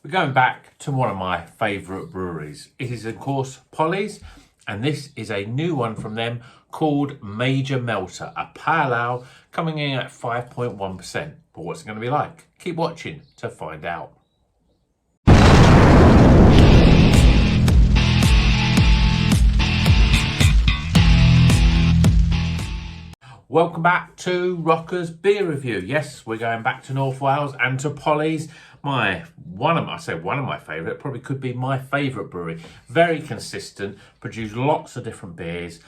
We're going back to one of my favourite breweries. It is, of course, Polly's, and this is a new one from them called Major Melter, a pale ale coming in at 5.1%. But what's it going to be like? Keep watching to find out. Welcome back to Rocker's Beer Review. Yes, we're going back to North Wales and to Polly's. One of my favourite, probably could be my favourite brewery. Very consistent, produce lots of different beers.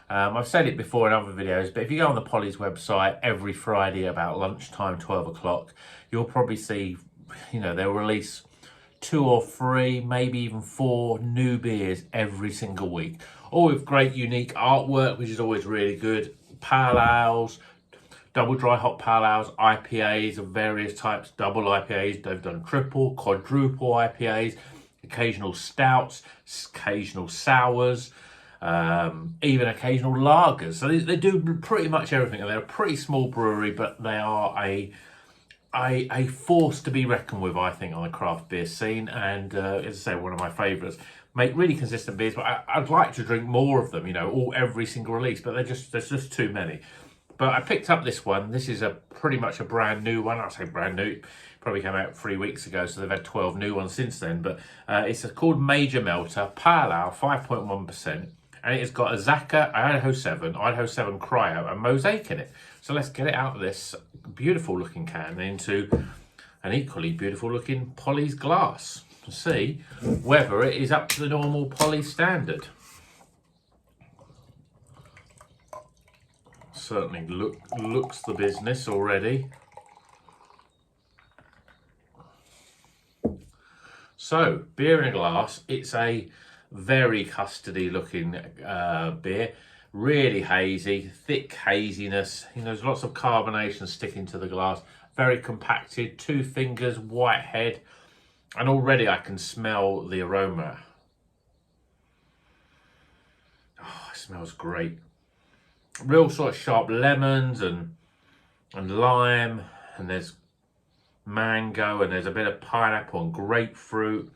I've said it before in other videos, but if you go on the Polly's website every Friday about lunchtime, 12 o'clock, you'll probably see, they'll release 2 or 3, maybe even 4 new beers every single week. All with great, unique artwork, which is always really good. Pale ales, double dry hop pale ales, IPAs of various types, double IPAs, they've done triple, quadruple IPAs, occasional stouts, occasional sours, even occasional lagers. So they do pretty much everything, and they're a pretty small brewery, but they are a force to be reckoned with, I think, on the craft beer scene, and as I say, one of my favourites. Make really consistent beers, but I'd like to drink more of them, every single release, but there's just too many. But I picked up this one. This is pretty much a brand new one. I'll say brand new. Probably came out 3 weeks ago, so they've had 12 new ones since then. But it's called Major Melter, Pale Ale, 5.1%. And it's got a Zaka, Idaho 7 Cryo, and Mosaic in it. So let's get it out of this beautiful looking can into an equally beautiful looking Polly's glass to see whether it is up to the normal Polly's standard. Certainly looks the business already. So, beer in a glass. It's a very custardy looking beer. Really hazy, thick haziness. There's lots of carbonation sticking to the glass. Very compacted, 2 fingers, white head. And already I can smell the aroma. Oh, it smells great. Real sort of sharp lemons and lime, and there's mango, and there's a bit of pineapple and grapefruit.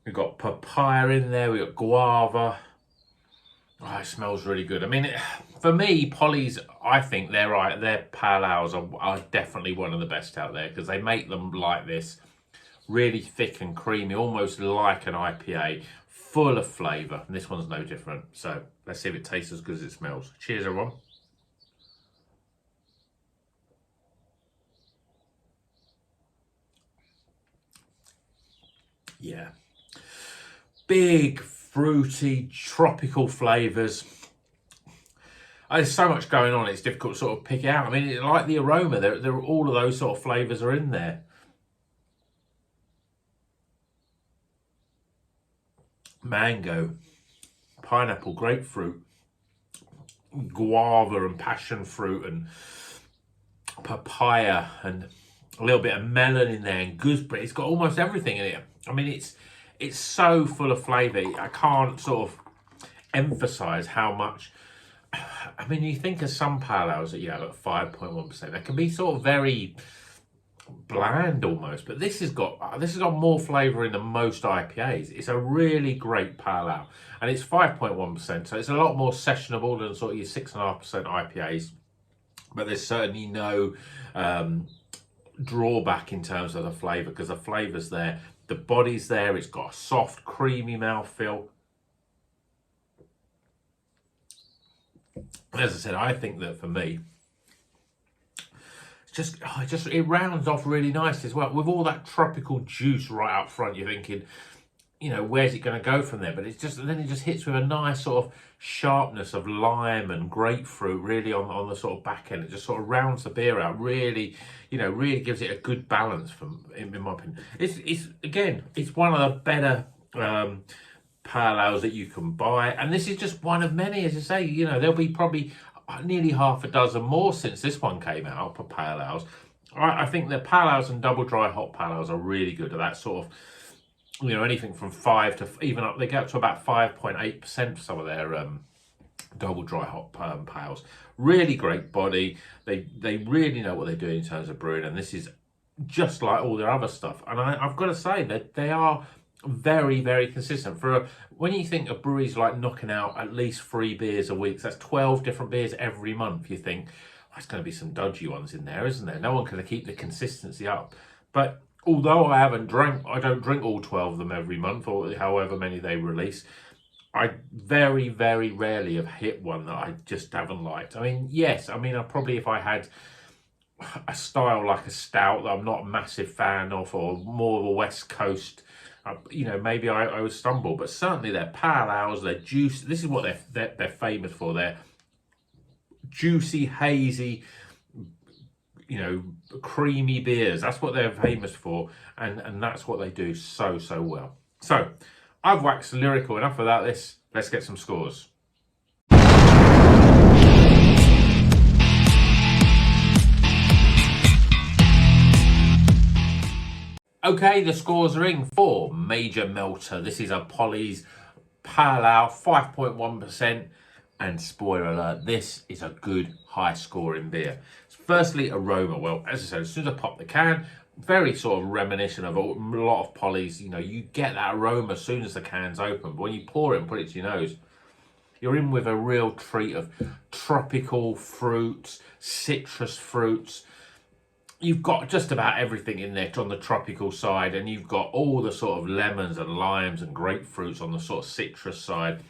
We've got papaya in there, we've got guava. Oh, it smells really good. I mean, for me, Polly's, I think their pale ales are definitely one of the best out there, because they make them like this, really thick and creamy, almost like an IPA, full of flavour. And this one's no different. So let's see if it tastes as good as it smells. Cheers, everyone. Yeah. Big, fruity, tropical flavours. There's so much going on, it's difficult to sort of pick it out. I mean, like the aroma, there all of those sort of flavours are in there. Mango, pineapple, grapefruit, guava and passion fruit and papaya and a little bit of melon in there and gooseberry. It's got almost everything in it. I mean, it's so full of flavour. I can't sort of emphasise how much. I mean, you think of some pale ales that you have at 5.1%. They can be sort of very bland almost, but this has got more flavour in than most IPAs. It's a really great pale ale, and it's 5.1%, so it's a lot more sessionable than sort of your 6.5% IPAs. But there's certainly no drawback in terms of the flavour, because the flavour's there, the body's there. It's got a soft, creamy mouthfeel. As I said, I think that for me, it rounds off really nice as well. With all that tropical juice right up front, you're thinking, where's it going to go from there? But it just hits with a nice sort of sharpness of lime and grapefruit, really on the sort of back end. It just sort of rounds the beer out. Really, really gives it a good balance. In my opinion, it's one of the better pale ales that you can buy, and this is just one of many. As I say, there'll be probably nearly half a dozen more since this one came out for pale ales. I think the pale ales and double dry hop pale ales are really good at that sort of, anything from 5 to even up. They get up to about 5.8% for some of their double dry hop pales. Really great body. They really know what they're doing in terms of brewing, and this is just like all their other stuff. And I've got to say that they are very, very consistent. When you think of breweries like knocking out at least 3 beers a week, so that's 12 different beers every month, you think, there's going to be some dodgy ones in there, isn't there? No one can keep the consistency up. But although I don't drink all 12 of them every month, or however many they release, I very, very rarely have hit one that I just haven't liked. I mean, yes, I probably, if I had a style like a stout that I'm not a massive fan of, or more of a West Coast, maybe I would stumble. But certainly their pale ales, their juice, this is what they're famous for. They're juicy, hazy, creamy beers. That's what they're famous for, and that's what they do so well. So I've waxed lyrical enough about this. Let's get some scores. Okay, the scores are in for Major Melter. This is a Polly's Pale Ale, 5.1%. And spoiler alert, this is a good high scoring beer. Firstly, aroma. Well, as I said, as soon as I pop the can, very sort of reminiscent of a lot of Polly's. You get that aroma as soon as the can's open. But when you pour it and put it to your nose, you're in with a real treat of tropical fruits, citrus fruits. You've got just about everything in there on the tropical side, and you've got all the sort of lemons and limes and grapefruits on the sort of citrus side.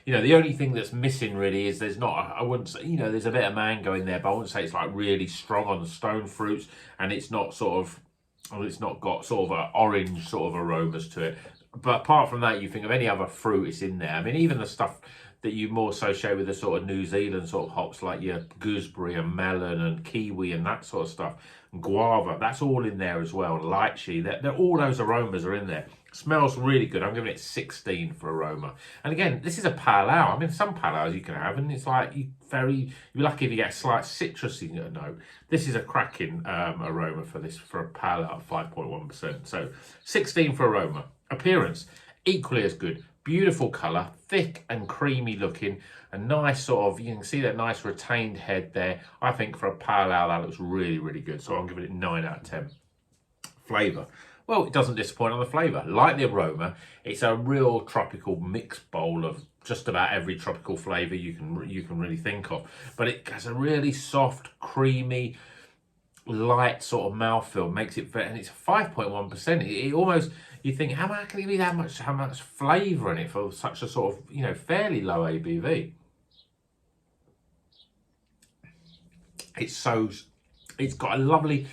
The only thing that's missing really is I wouldn't say, there's a bit of mango in there, but I wouldn't say it's like really strong on the stone fruits, and it's not got sort of an orange sort of aromas to it. But apart from that, you think of any other fruit, it's in there. I mean, even the stuff that you more associate with the sort of New Zealand sort of hops, like your gooseberry and melon and kiwi and that sort of stuff, and guava, that's all in there as well. Lychee, all those aromas are in there. Smells really good. I'm giving it 16 for aroma. And again, this is a pale ale. I mean, some pale ales you can have, and it's like you're lucky if you get a slight citrusy note. This is a cracking aroma for a pale ale at 5.1%. So 16 for aroma. Appearance, equally as good. Beautiful colour, thick and creamy looking, a nice sort of, you can see that nice retained head there. I think for a pale ale that looks really, really good. So I'm giving it 9 out of 10. Flavour. Well, it doesn't disappoint on the flavour. Like the aroma, it's a real tropical mixed bowl of just about every tropical flavour you can really think of. But it has a really soft, creamy, light sort of mouthfeel, makes it, and it's 5.1%. It almost, you think, how can it be how much flavour in it for such a sort of, fairly low ABV? It's got a lovely,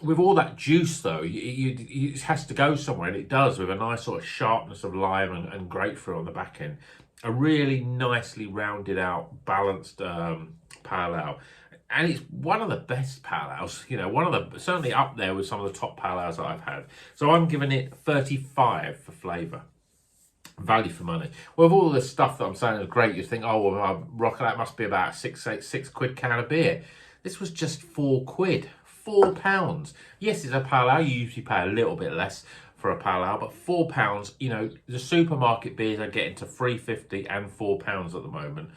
with all that juice though, it has to go somewhere, and it does, with a nice sort of sharpness of lime and grapefruit on the back end. A really nicely rounded out, balanced pale ale. And it's one of the best pale ales, certainly up there with some of the top pale ales that I've had. So I'm giving it 35 for flavour. Value for money. Well, with all this stuff that I'm saying is great, you think, oh, well, Rocker, that must be about six quid can of beer. This was just £4. £4. Yes, it's a pale ale. You usually pay a little bit less for a pale ale, but £4, the supermarket beers are getting to £3.50 and £4 at the moment.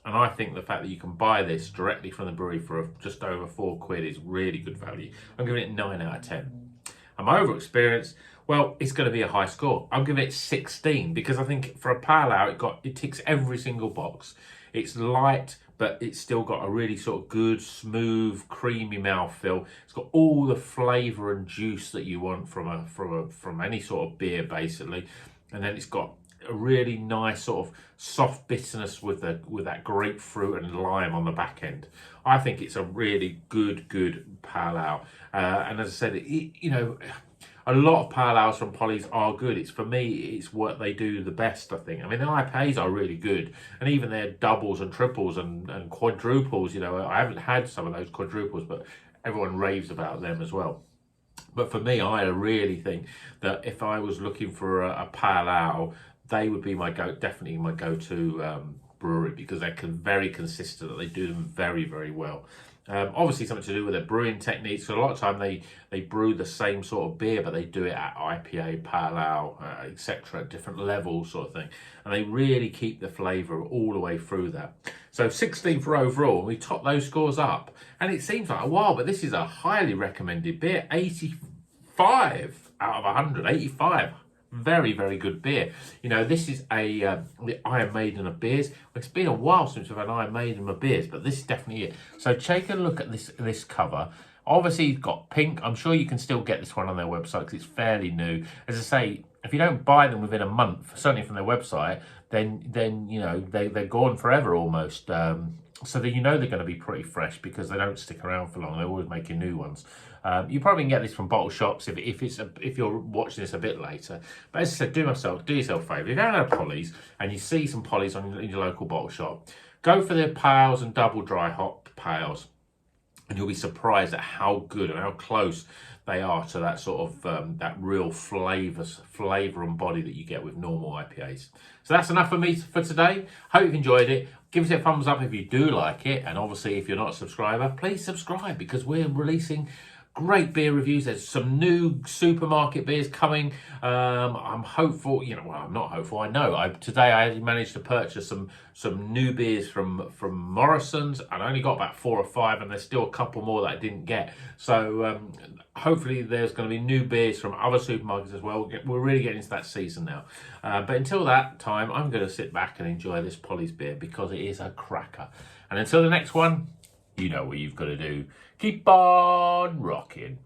And I think the fact that you can buy this directly from the brewery for just over £4 is really good value. I'm giving it 9 out of 10. Am I over experienced? Well, it's going to be a high score. I'm giving it 16 because I think for a pale ale, it ticks every single box. It's light, but it's still got a really sort of good, smooth, creamy mouthfeel. It's got all the flavour and juice that you want from any sort of beer, basically. And then it's got a really nice sort of soft bitterness with that grapefruit and lime on the back end. I think it's a really good pale ale. And as I said, a lot of pale ales from Polly's are good. For me, it's what they do the best, I think. I mean, the IPAs are really good, and even their doubles and triples and quadruples. I haven't had some of those quadruples, but everyone raves about them as well. But for me, I really think that if I was looking for a pale ale, they would be definitely my go-to brewery, because they're very consistent. They do them very, very well. Obviously something to do with their brewing techniques. So a lot of time they brew the same sort of beer, but they do it at IPA, Pale Ale, etc., at different levels sort of thing. And they really keep the flavour all the way through that. So 16 for overall, we top those scores up. And it seems like a while, but this is a highly recommended beer. 85 out of 100, 85. Very, very good beer. You know, this is the Iron Maiden of beers. It's been a while since we've had Iron Maiden of beers, but this is definitely it. So take a look at this cover. Obviously, it's got pink. I'm sure you can still get this one on their website because it's fairly new. As I say, if you don't buy them within a month, certainly from their website, then you know they're gone forever almost. So that you know they're going to be pretty fresh because they don't stick around for long. They're always making new ones. You probably can get this from bottle shops if you're watching this a bit later. But as I said, do yourself a favour. If you're going to Polly's and you see some Polly's in your local bottle shop, go for their pales and double dry hop pales, and you'll be surprised at how good and how close they are to that sort of that real flavour and body that you get with normal IPAs. So that's enough for me for today. Hope you've enjoyed it. Give us a thumbs up if you do like it, and obviously if you're not a subscriber, please subscribe because we're releasing great beer reviews. There's some new supermarket beers coming. I'm hopeful, you know, well, I'm not hopeful, I know. Today I managed to purchase some new beers from Morrison's, and I only got about 4 or 5, and there's still a couple more that I didn't get. So hopefully there's going to be new beers from other supermarkets as well. We're really getting into that season now. But until that time, I'm going to sit back and enjoy this Polly's beer because it is a cracker. And until the next one, you know what you've got to do. Keep on rocking.